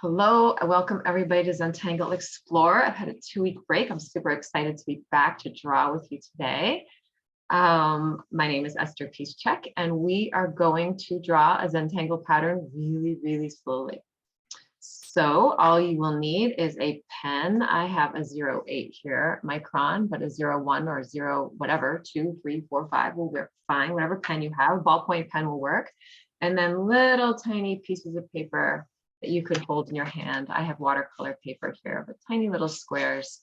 Hello, I welcome everybody to Zentangle Explore. I've had a 2-week break. I'm super excited to be back to draw with you today. My name is Esther Piszczek, and we are going to draw a Zentangle pattern really, really slowly. So all you will need is a pen. I have a 08 here, Micron, but a 01 or 0, whatever, 2, 3, 4, 5 will work fine. Whatever pen you have, ballpoint pen will work. And then little tiny pieces of paper that you could hold in your hand. I have watercolor paper here, but tiny little squares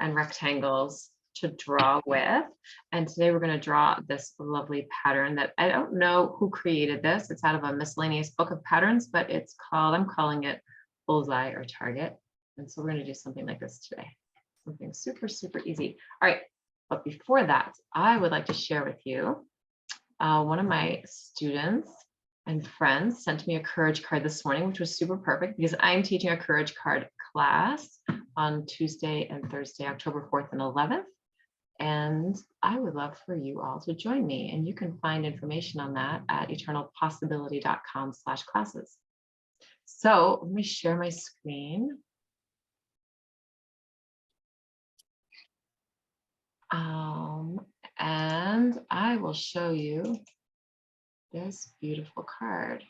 and rectangles to draw with. And today we're going to draw this lovely pattern that I don't know who created this. It's out of a miscellaneous book of patterns, but it's called, I'm calling it Bullseye or Target. And so we're going to do something like this today. Something super, super easy. All right. But before that, I would like to share with you one of my students and friends sent me a courage card this morning, which was super perfect because I'm teaching a courage card class on Tuesday and Thursday, October 4th and 11th. And I would love for you all to join me. And you can find information on that at eternalpossibility.com/classes. So let me share my screen. And I will show you this beautiful card.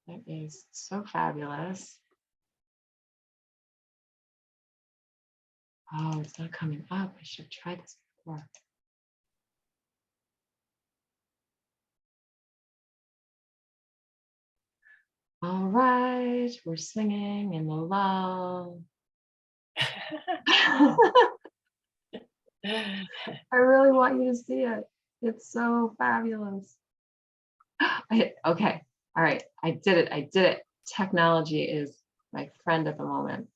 That is so fabulous. Oh, it's not coming up. I should have tried this before. All right, we're singing in the lull. I really want you to see it. It's so fabulous. Okay, all right, I did it. I did it. Technology is my friend at the moment.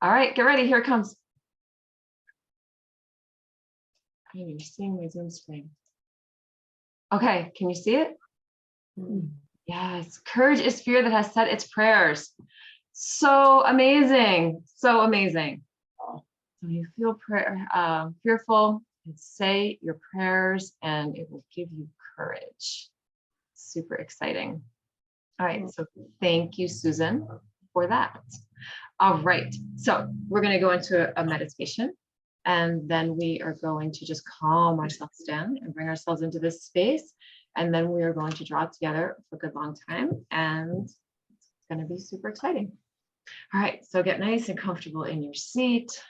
All right, get ready. Here it comes. I mean, you're seeing my Zoom screen. Okay, can you see it? Yes, courage is fear that has said its prayers. So amazing, so amazing. So you feel fearful, say your prayers and it will give you courage. Super exciting. All right, so thank you, Susan, for that. All right, so we're going to go into a meditation, and then we are going to just calm ourselves down and bring ourselves into this space. And then we are going to draw together for a good long time, and it's going to be super exciting. All right, so get nice and comfortable in your seat.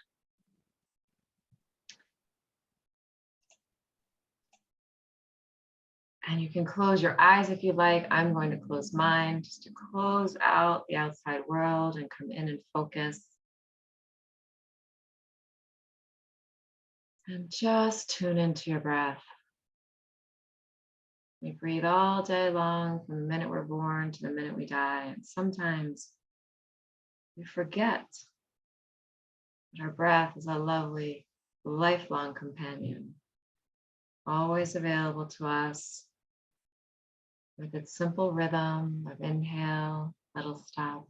And you can close your eyes if you like. I'm going to close mine just to close out the outside world and come in and focus. And just tune into your breath. We breathe all day long from the minute we're born to the minute we die. And sometimes we forget that our breath is a lovely, lifelong companion, always available to us with its simple rhythm of inhale, little stop,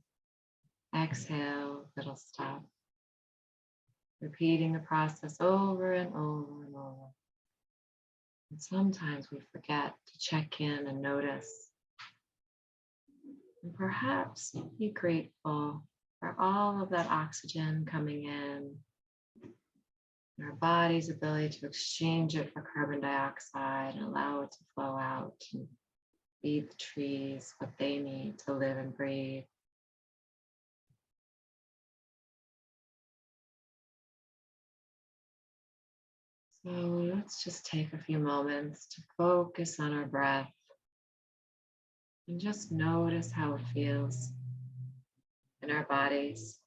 exhale, little stop, repeating the process over and over and over. And sometimes we forget to check in and notice. And perhaps be grateful for all of that oxygen coming in, and our body's ability to exchange it for carbon dioxide and allow it to flow out and feed the trees what they need to live and breathe. So let's just take a few moments to focus on our breath and just notice how it feels in our bodies.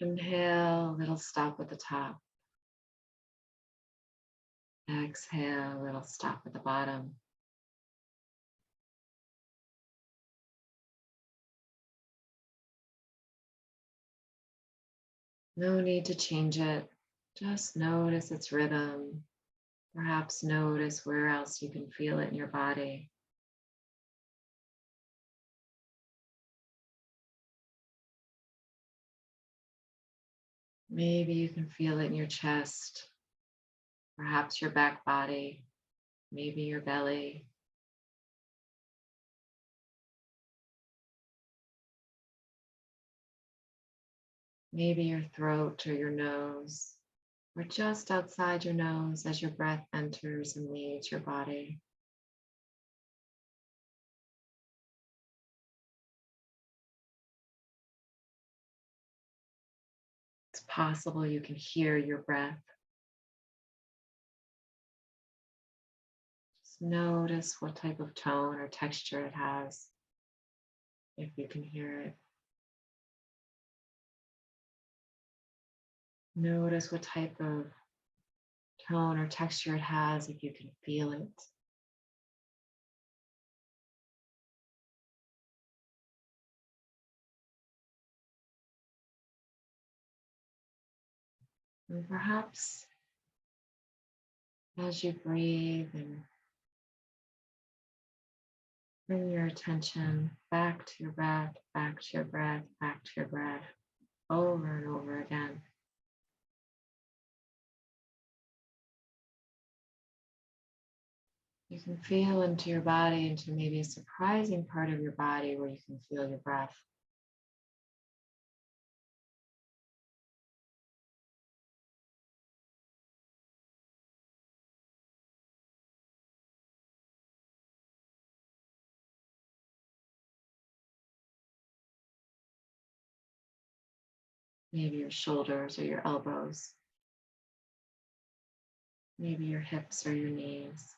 Inhale, little stop at the top. Exhale, little stop at the bottom. No need to change it. Just notice its rhythm. Perhaps notice where else you can feel it in your body. Maybe you can feel it in your chest, perhaps your back body, maybe your belly. Maybe your throat or your nose, or just outside your nose as your breath enters and leaves your body. It's possible you can hear your breath. Just notice what type of tone or texture it has, if you can hear it. Notice what type of tone or texture it has, if you can feel it. And perhaps as you breathe and bring your attention back to your breath, back to your breath, back to your breath, over and over again. You can feel into your body, into maybe a surprising part of your body where you can feel your breath. Maybe your shoulders or your elbows. Maybe your hips or your knees.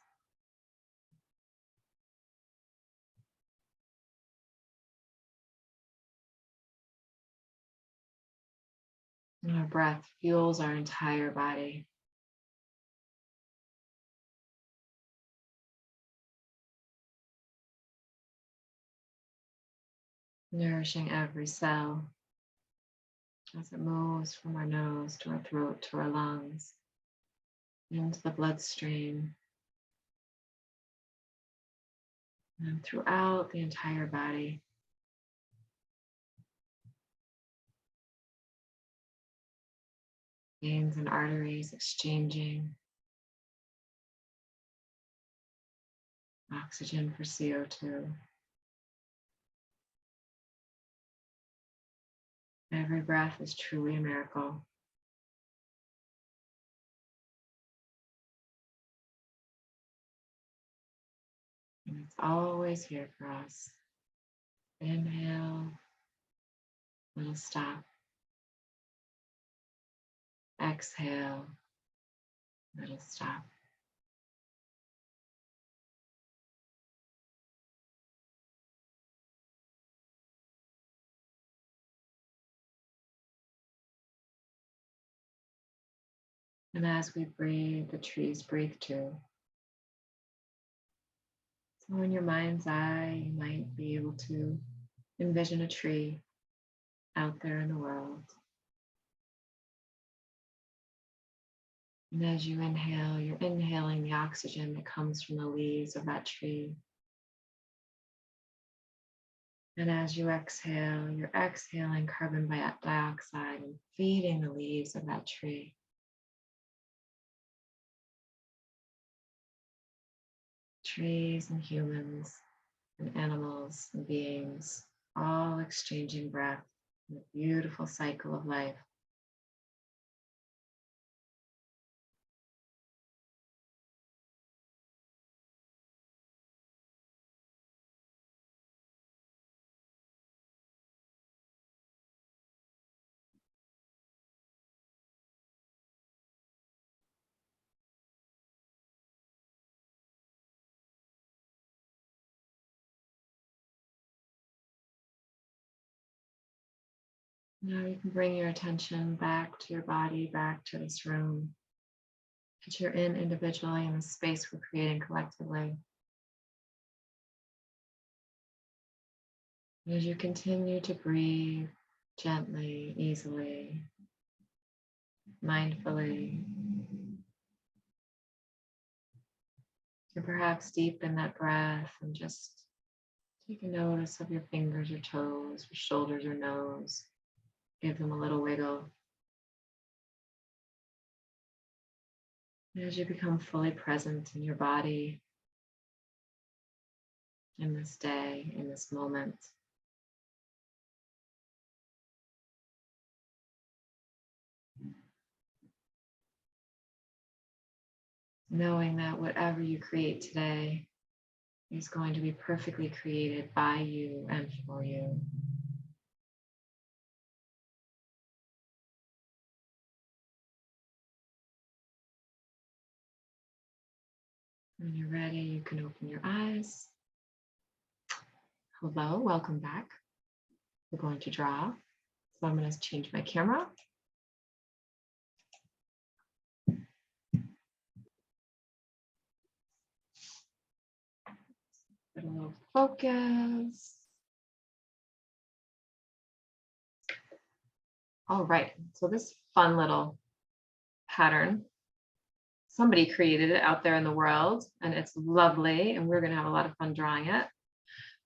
And our breath fuels our entire body. Nourishing every cell as it moves from our nose to our throat to our lungs, into the bloodstream, and throughout the entire body. Veins and arteries exchanging oxygen for CO2. Every breath is truly a miracle. And it's always here for us. Inhale, little stop. Exhale, little stop. And as we breathe, the trees breathe too. So in your mind's eye, you might be able to envision a tree out there in the world. And as you inhale, you're inhaling the oxygen that comes from the leaves of that tree. And as you exhale, you're exhaling carbon dioxide and feeding the leaves of that tree. Trees and humans and animals and beings, all exchanging breath in a beautiful cycle of life. Now you can bring your attention back to your body, back to this room that you're in individually, in the space we're creating collectively. As you continue to breathe gently, easily, mindfully, or perhaps deepen that breath and just take a notice of your fingers or toes, your shoulders or nose. Give them a little wiggle. As you become fully present in your body, in this day, in this moment. Knowing that whatever you create today is going to be perfectly created by you and for you. When you're ready, you can open your eyes. Hello, welcome back. We're going to draw. So I'm going to change my camera. Get a little focus. All right, so this fun little pattern, somebody created it out there in the world and it's lovely and we're going to have a lot of fun drawing it.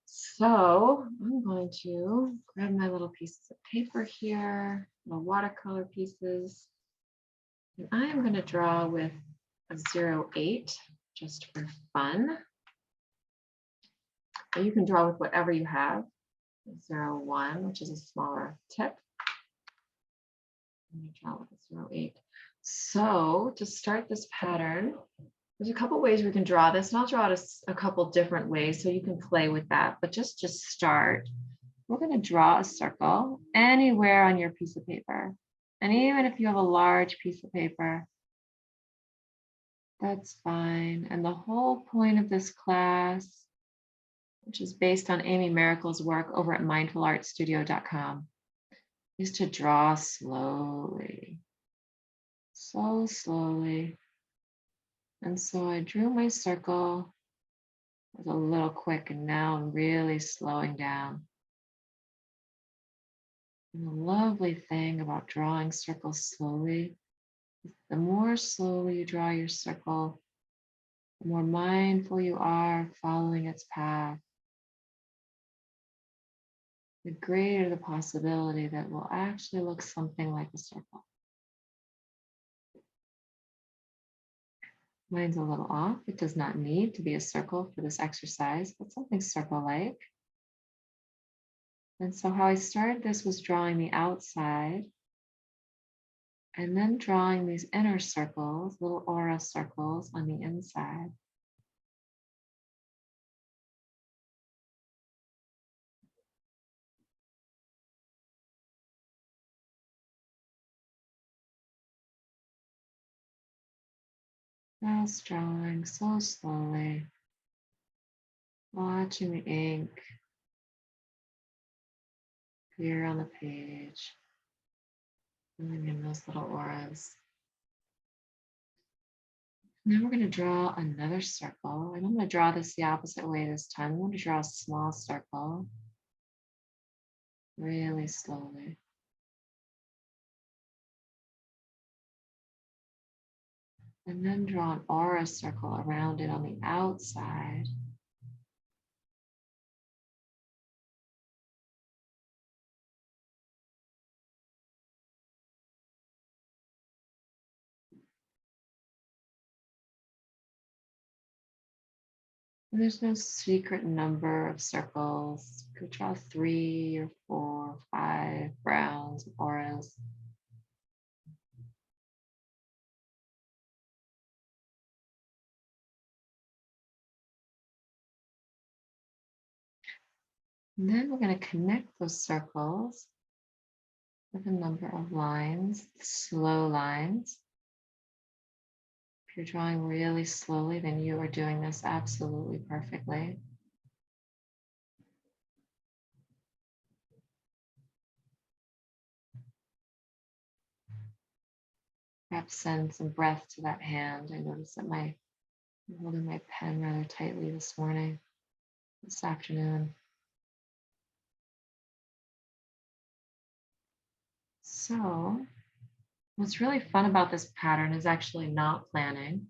So I'm going to grab my little pieces of paper here, little watercolor pieces, and I am going to draw with a 0.8 just for fun. But you can draw with whatever you have. 0.1, which is a smaller tip. I'm going to draw with a 0.8. So to start this pattern, there's a couple ways we can draw this, and I'll draw it a couple different ways so you can play with that. But just start. We're going to draw a circle anywhere on your piece of paper. And even if you have a large piece of paper, that's fine. And the whole point of this class, which is based on Amy Miracle's work over at mindfulartstudio.com, is to draw slowly, so slowly. And so I drew my circle. It was a little quick, and now I'm really slowing down. And the lovely thing about drawing circles slowly is the more slowly you draw your circle, the more mindful you are following its path, the greater the possibility that it will actually look something like a circle. Mine's a little off. It does not need to be a circle for this exercise, but something circle-like. And so how I started this was drawing the outside and then drawing these inner circles, little aura circles on the inside. Just drawing so slowly, watching the ink appear on the page, filling in those little auras. Now we're going to draw another circle, and I'm going to draw this the opposite way this time. I'm going to draw a small circle, really slowly. And then draw an aura circle around it on the outside. And there's no secret number of circles. You could draw 3 or 4 or 5 browns, auras. And then we're going to connect those circles with a number of lines, slow lines. If you're drawing really slowly, then you are doing this absolutely perfectly. Perhaps send some breath to that hand. I noticed that I'm holding my pen rather tightly this afternoon. So what's really fun about this pattern is actually not planning.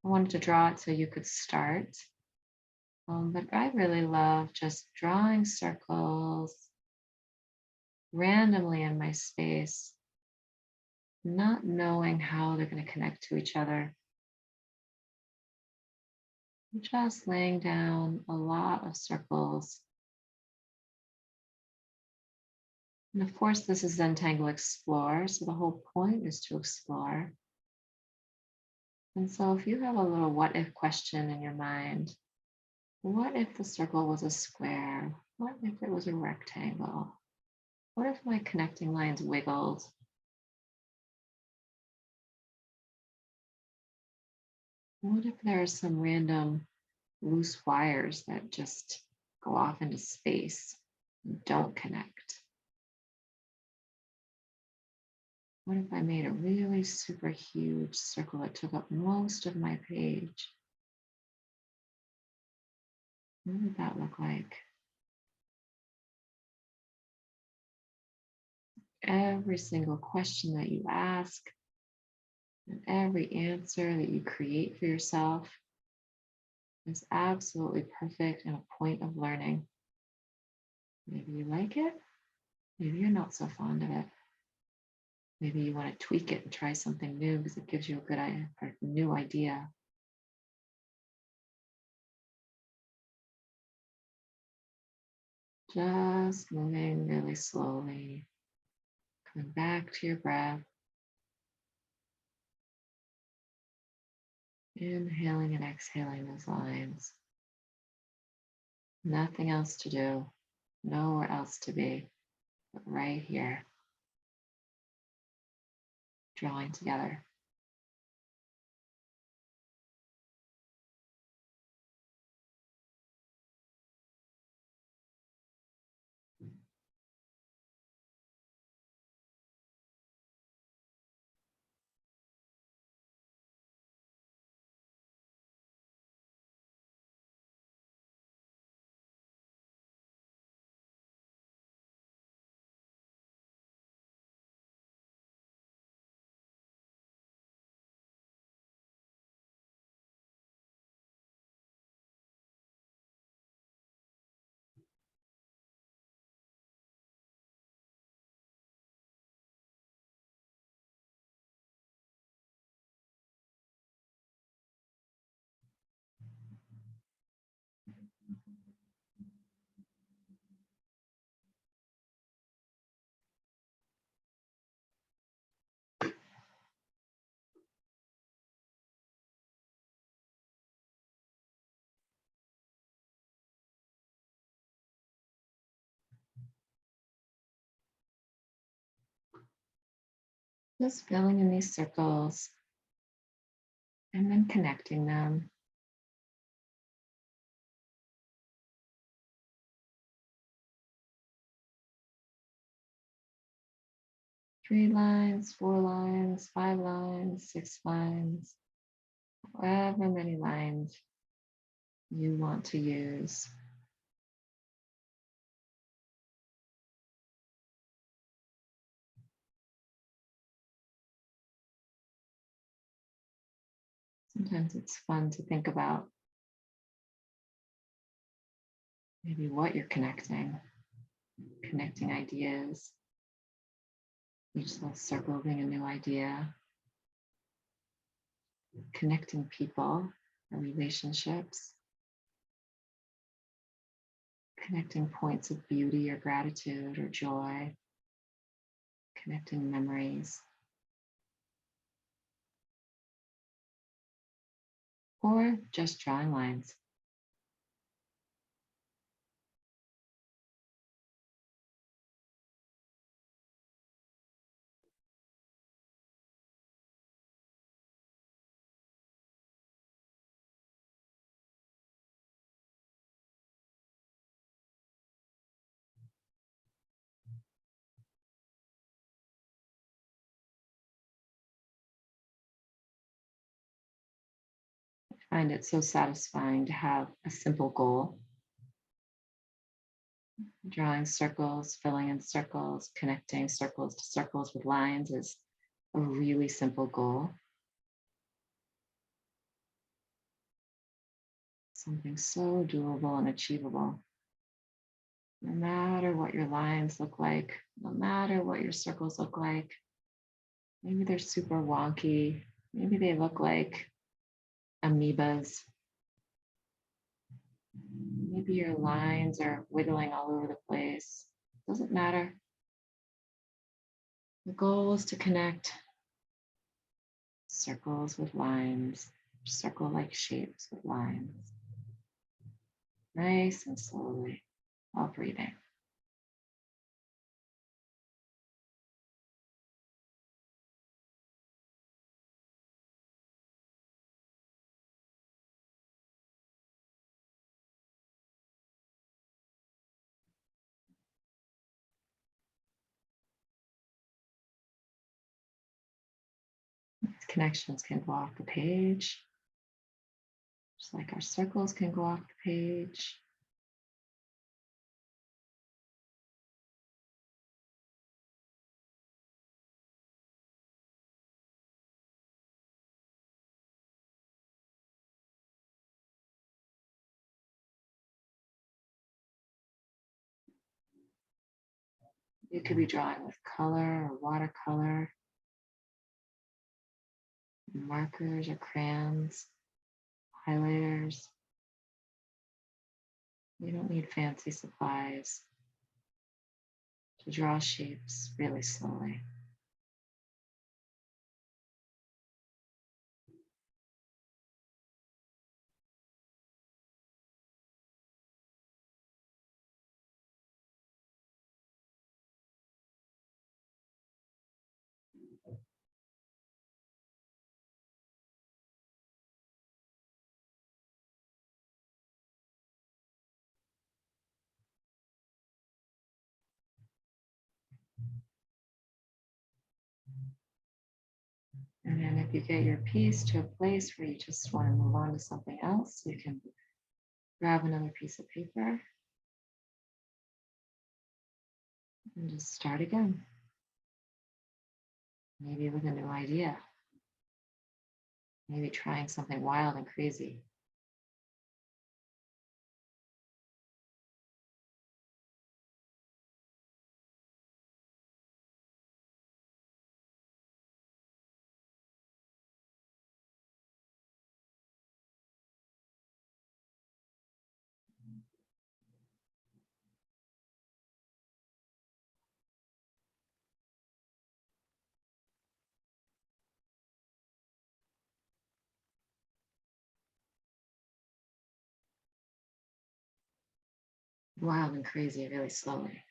I wanted to draw it so you could start. But I really love just drawing circles randomly in my space, not knowing how they're going to connect to each other. Just laying down a lot of circles. And of course, this is Zentangle Explore, so the whole point is to explore. And so if you have a little what if question in your mind, what if the circle was a square? What if it was a rectangle? What if my connecting lines wiggled? What if there are some random loose wires that just go off into space and don't connect? What if I made a really super huge circle that took up most of my page? What would that look like? Every single question that you ask and every answer that you create for yourself is absolutely perfect and a point of learning. Maybe you like it, maybe you're not so fond of it. Maybe you want to tweak it and try something new because it gives you a good idea, or new idea. Just moving really slowly, coming back to your breath. Inhaling and exhaling those lines. Nothing else to do, nowhere else to be, but right here, drawing together. Just filling in these circles and then connecting them. Three lines, 4 lines, 5 lines, 6 lines, however many lines you want to use. Sometimes it's fun to think about maybe what you're connecting ideas, each little circle being a new idea, connecting people or relationships, connecting points of beauty or gratitude or joy, connecting memories, or just drawing lines. I find it so satisfying to have a simple goal. Drawing circles, filling in circles, connecting circles to circles with lines is a really simple goal. Something so doable and achievable. No matter what your lines look like, no matter what your circles look like, maybe they're super wonky, maybe they look like amoebas. Maybe your lines are wiggling all over the place. Doesn't matter. The goal is to connect circles with lines, circle-like shapes with lines. Nice and slowly while breathing. These connections can go off the page, just like our circles can go off the page. You could be drawing with color or watercolor, markers or crayons, highlighters. You don't need fancy supplies to draw shapes really slowly. And then if you get your piece to a place where you just want to move on to something else, you can grab another piece of paper and just start again. Maybe with a new idea. Maybe trying something wild and crazy. Wild and crazy really slowly.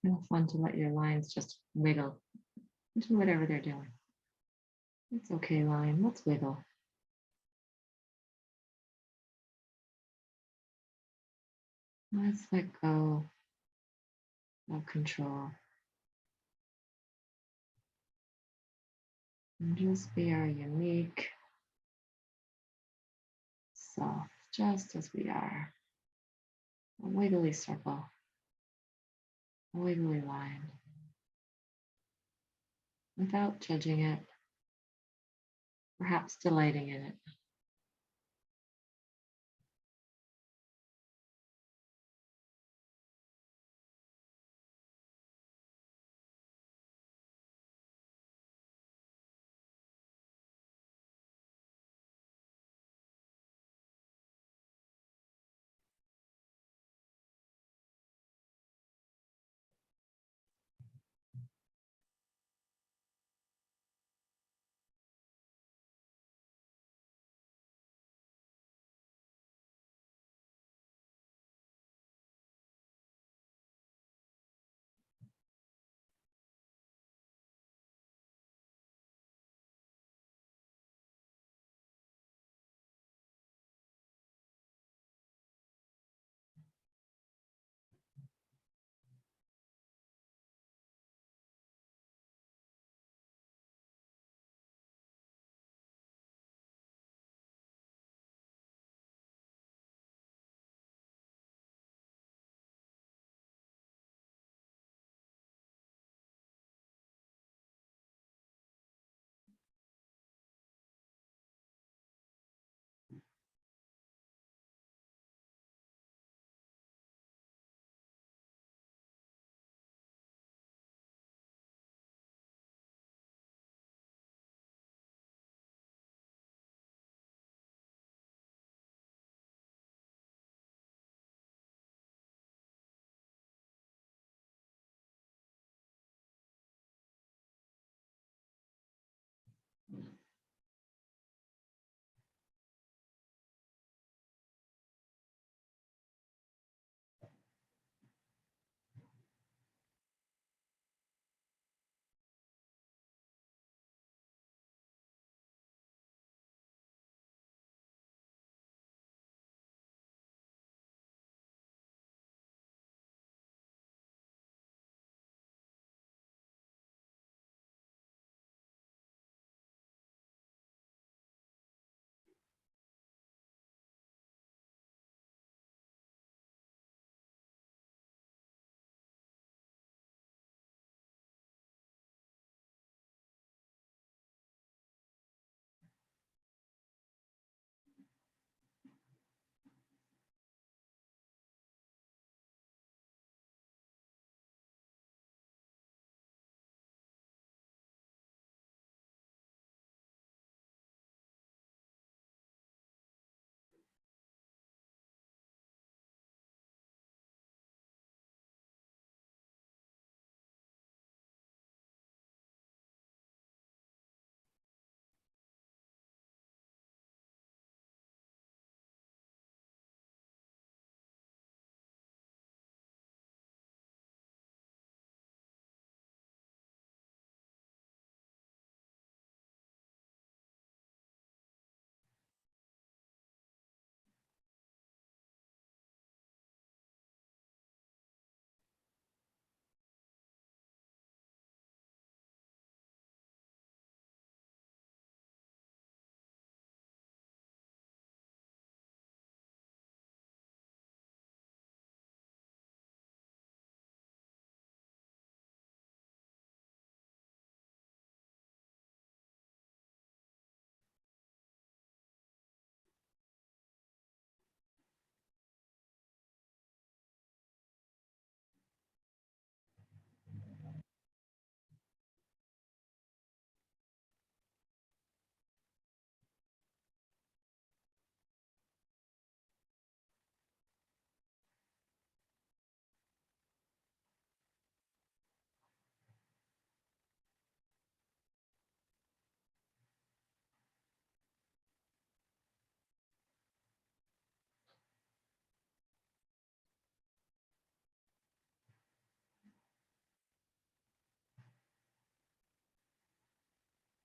Kind of fun to let your lines just wiggle into whatever they're doing. It's okay, line. Let's wiggle. Let's let go of control. And just be our unique self, just as we are. A wiggly circle, a wiggly line, without judging it, perhaps delighting in it.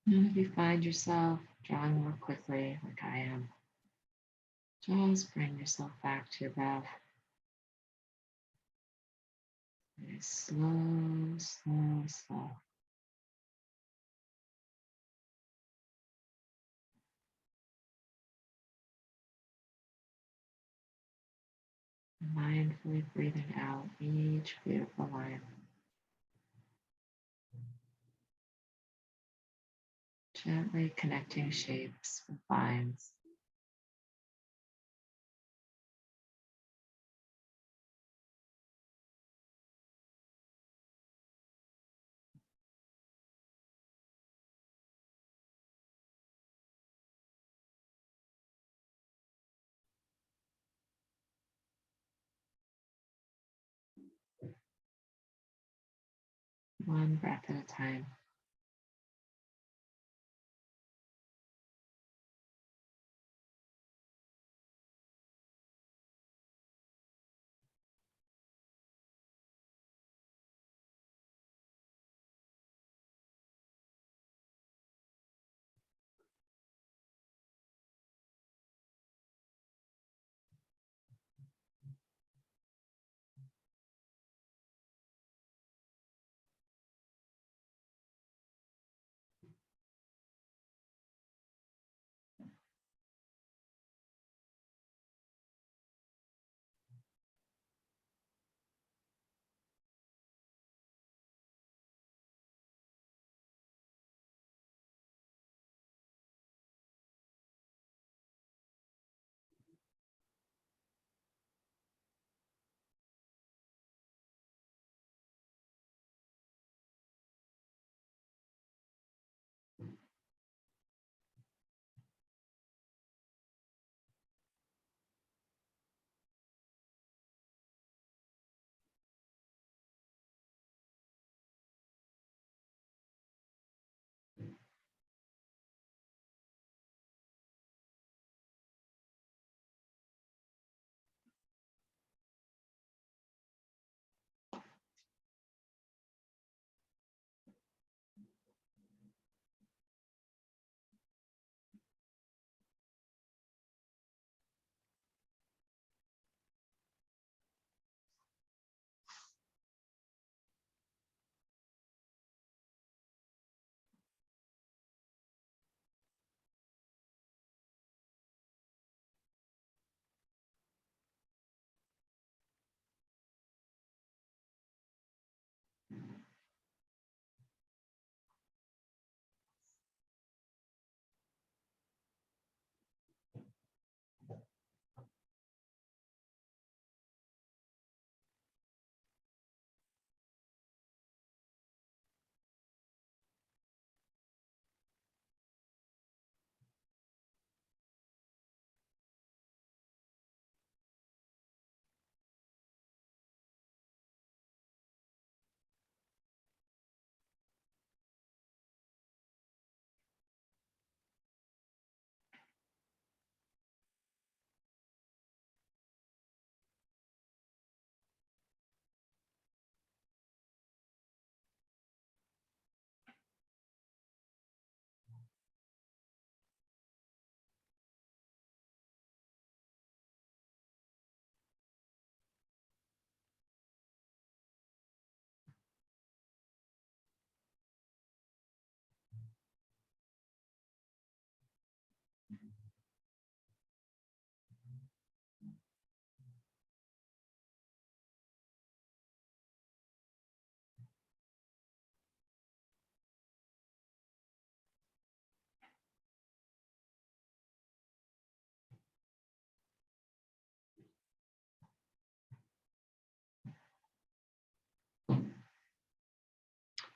And if you find yourself drawing more quickly, like I am, just bring yourself back to your breath. Very slow, slow, slow. Mindfully breathing out each beautiful line. Gently connecting shapes with lines. One breath at a time.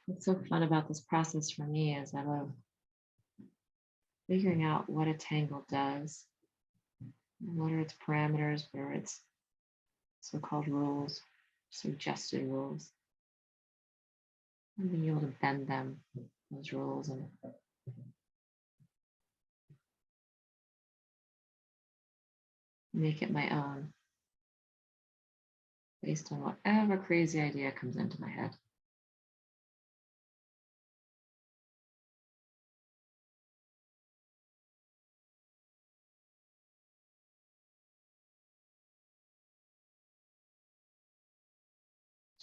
What's so fun about this process for me is I love figuring out what a tangle does, what are its parameters, what are its so-called rules, suggested rules, and being able to bend them, those rules, and make it my own based on whatever crazy idea comes into my head.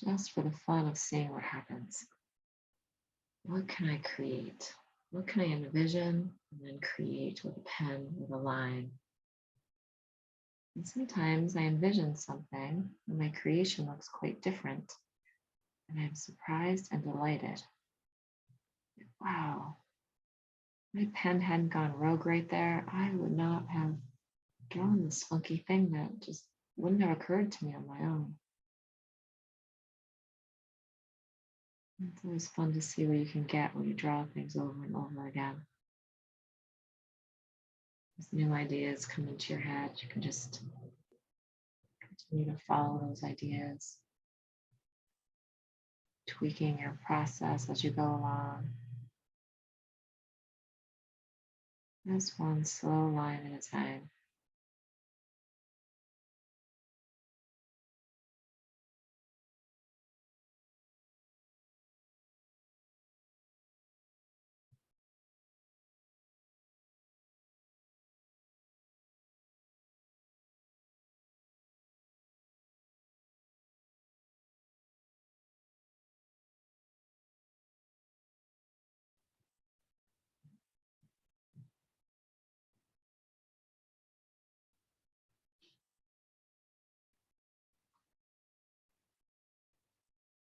just for the fun of seeing what happens. What can I create? What can I envision and then create with a pen, with a line? And sometimes I envision something and my creation looks quite different. And I'm surprised and delighted. Wow, my pen hadn't gone rogue right there. I would not have drawn this funky thing that just wouldn't have occurred to me on my own. It's always fun to see what you can get when you draw things over and over again. As new ideas come into your head, you can just continue to follow those ideas, tweaking your process as you go along. Just one slow line at a time.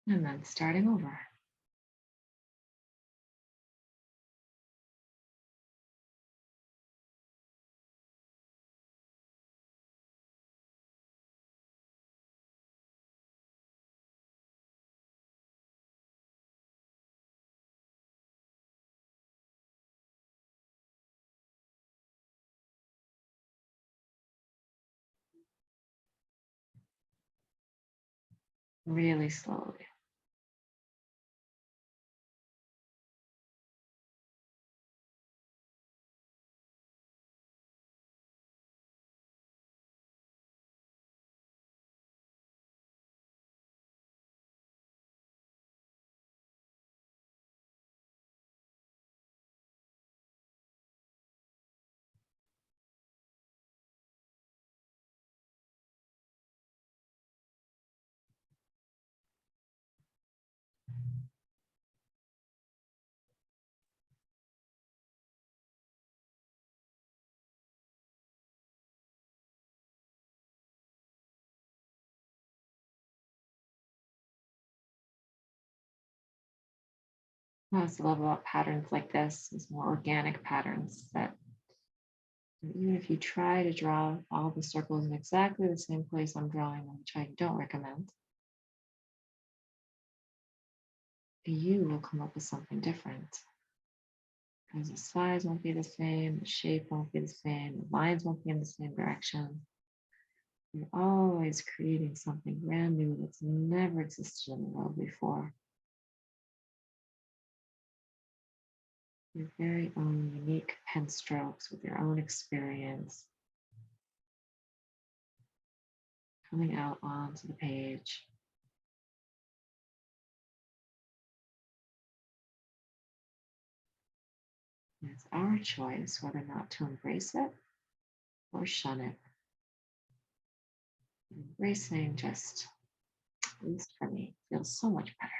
And then starting over. Really slowly. What I also love about patterns like this is more organic patterns that even if you try to draw all the circles in exactly the same place I'm drawing them, which I don't recommend, you will come up with something different. Because the size won't be the same, the shape won't be the same, the lines won't be in the same direction. You're always creating something brand new that's never existed in the world before. Your very own unique pen strokes with your own experience coming out onto the page. And it's our choice whether or not to embrace it or shun it. Embracing just, at least for me, feels so much better.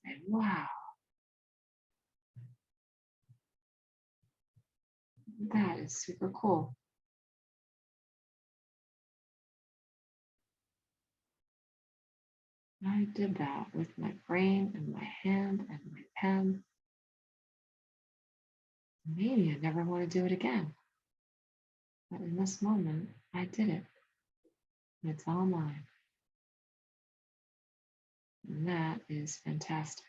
Say, wow, that is super cool. I did that with my brain and my hand and my pen. Maybe I never want to do it again. But in this moment, I did it. And it's all mine. And that is fantastic.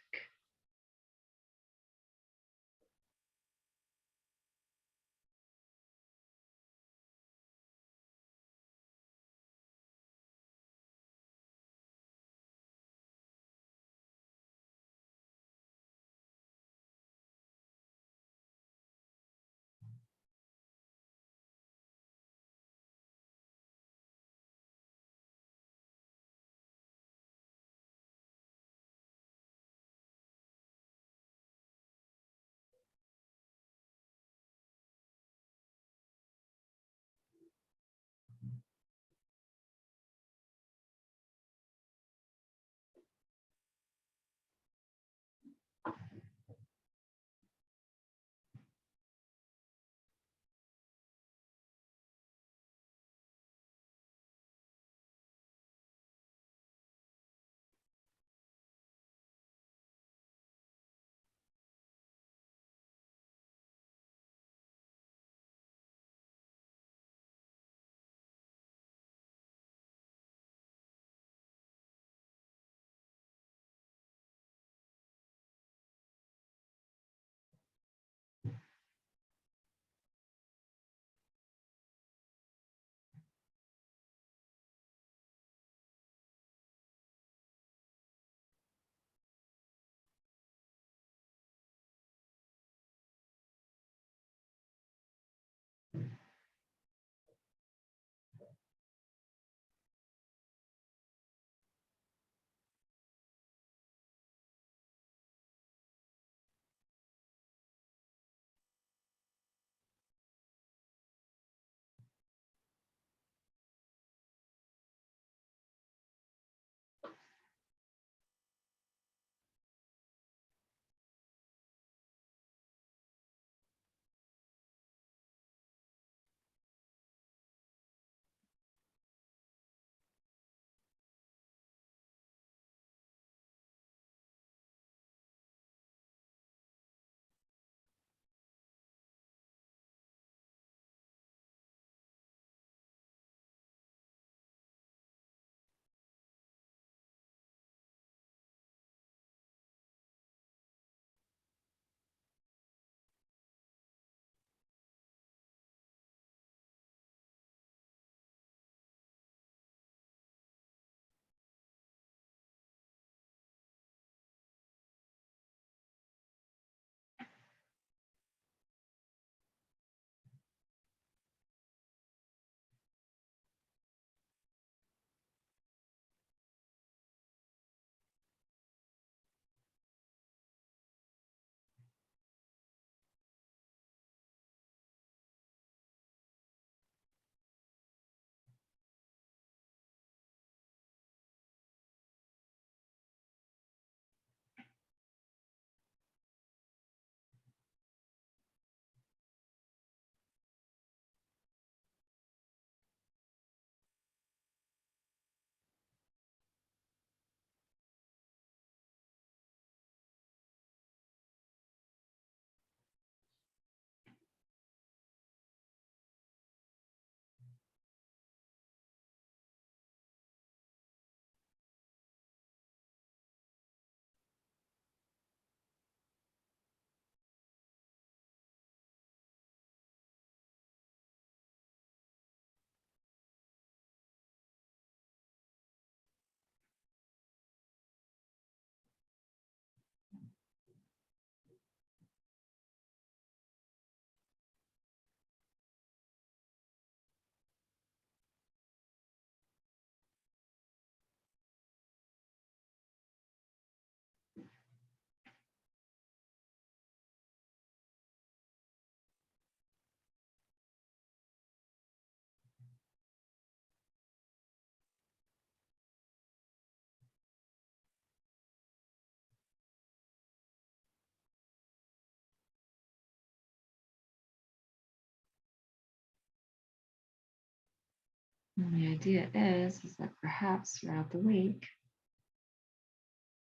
And the idea is that perhaps throughout the week,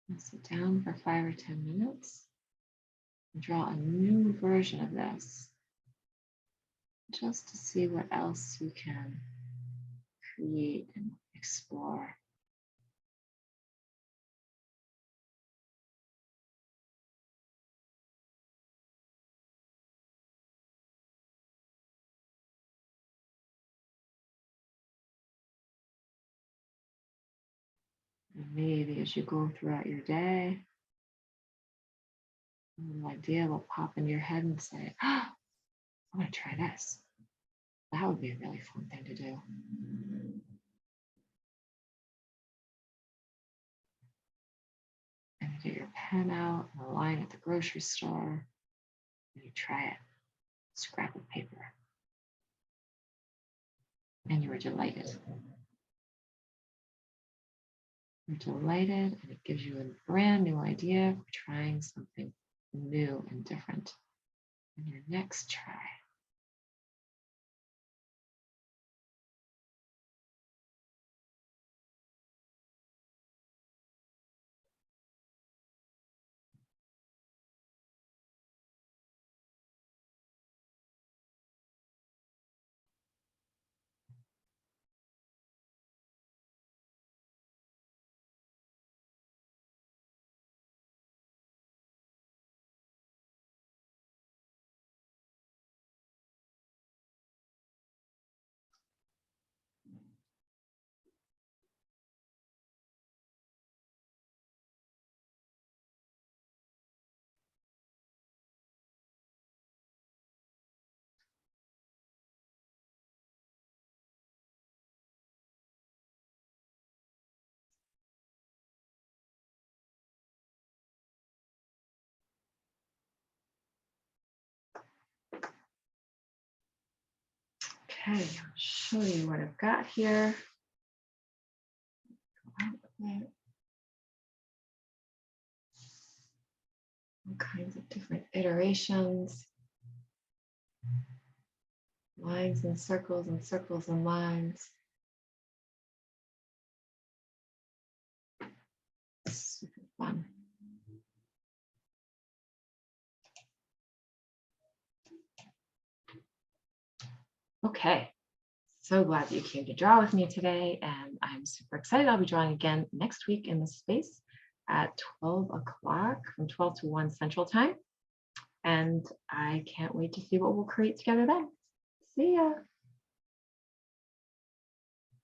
you'll sit down for 5 or 10 minutes and draw a new version of this, just to see what else you can create and explore. And maybe as you go throughout your day, an idea will pop into your head and say, oh, I want to try this. That would be a really fun thing to do. And you get your pen out and a line at the grocery store, and you try it. Scrap of paper. And you were delighted. You're delighted, and it gives you a brand new idea for trying something new and different in your next try. Okay, I'll show you what I've got here. All kinds of different iterations. Lines and circles and circles and lines. Super fun. Okay, so glad that you came to draw with me today, and I'm super excited. I'll be drawing again next week in this space at 12 o'clock, from 12 to 1 Central Time. And I can't wait to see what we'll create together then. See ya.